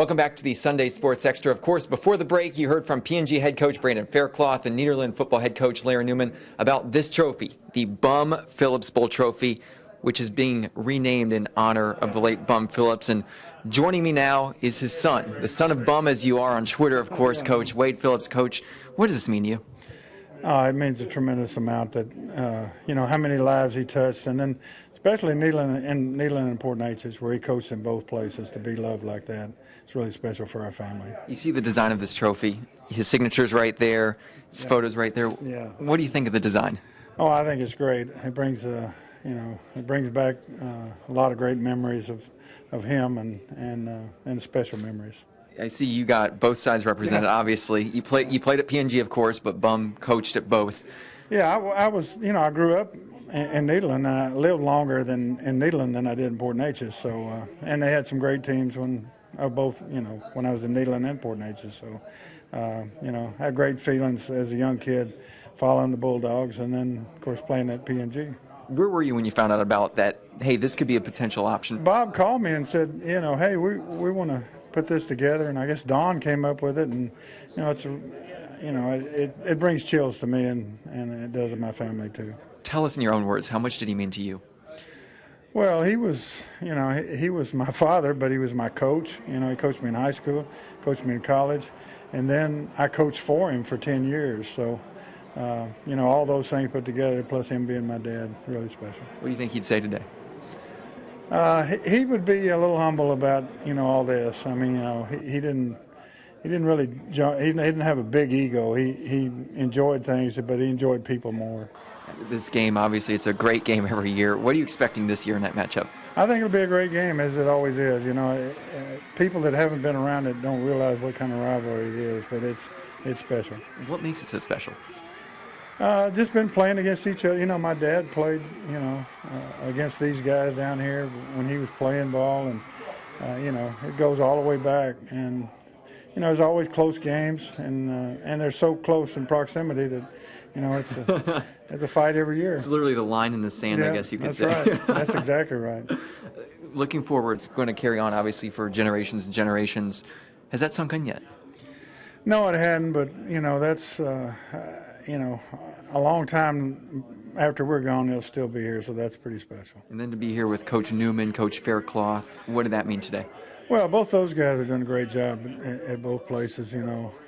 Welcome back to the Sunday Sports Extra. Of course, before the break, you heard from P&G head coach Brandon Faircloth and Nederland football head coach Larry Newman about this trophy, the Bum Phillips Bowl Trophy, which is being renamed in honor of the late Bum Phillips. And joining me now is his son, the son of Bum as you are on Twitter, of course, Coach Wade Phillips. Coach, what does this mean to you? It means a tremendous amount that, how many lives he touched, and then especially Nederland and Port Neches, where he coached in both places, to be loved like that. It's really special for our family. You see the design of this trophy. His signature's right there. His photo's right there. Yeah. What do you think of the design? Oh, I think it's great. It brings, it brings back a lot of great memories of him and special memories. I see you got both sides represented, obviously. You played at P&G, of course, but Bum coached at both. Yeah, I grew up in Nederland, and I lived longer in Nederland than I did in Port Neches. So, and they had some great teams when I was in Nederland and Port Neches. So, I had great feelings as a young kid following the Bulldogs, and then, of course, playing at P&G. Where were you when you found out about that, hey, this could be a potential option? Bob called me and said, hey, we want to put this together, and I guess Don came up with it, and it brings chills to me, and it does to my family too. Tell us in your own words, how much did he mean to you? Well, he was, he was my father, but he was my coach. He coached me in high school, coached me in college, and then I coached for him for 10 years. So, all those things put together, plus him being my dad, really special. What do you think he'd say today? He would be a little humble about, all this. I mean, he didn't really he didn't have a big ego. He enjoyed things, but he enjoyed people more. This game, obviously, it's a great game every year. What are you expecting this year in that matchup? I think it'll be a great game, as it always is. People that haven't been around it don't realize what kind of rivalry it is, but it's special. What makes it so special? Just been playing against each other. My dad played, against these guys down here when he was playing ball, and it goes all the way back. And there's always close games, and they're so close in proximity that it's a fight every year. It's literally the line in the sand, I guess you could say. That's right. That's exactly right. Looking forward, it's going to carry on, obviously, for generations and generations. Has that sunk in yet? No, it hadn't, but that's a long time after we're gone, they'll still be here, so that's pretty special. And then to be here with Coach Newman, Coach Faircloth, what did that mean today? Well, both those guys are doing a great job at both places.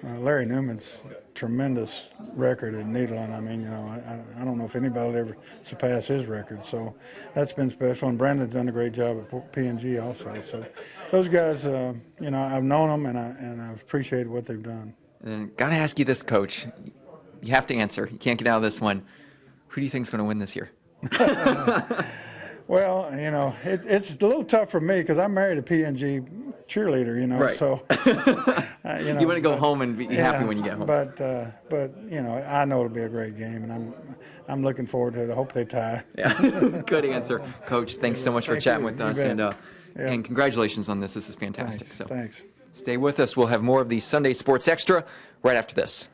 Larry Newman's tremendous record at Nederland. I mean, I don't know if anybody will ever surpass his record. So that's been special. And Brandon's done a great job at P&G also. So those guys, I've known them and I've appreciated what they've done. And got to ask you this, Coach. You have to answer. You can't get out of this one. Who do you think is going to win this year? Well, it's a little tough for me because I'm married a P&G cheerleader, right. So you want to go home and be happy when you get home. But I know it'll be a great game, and I'm looking forward to it. I hope they tie. Yeah, good answer, Coach. Thanks so much for chatting with us, and congratulations on this. This is fantastic. Thanks. Stay with us. We'll have more of the Sunday Sports Extra right after this.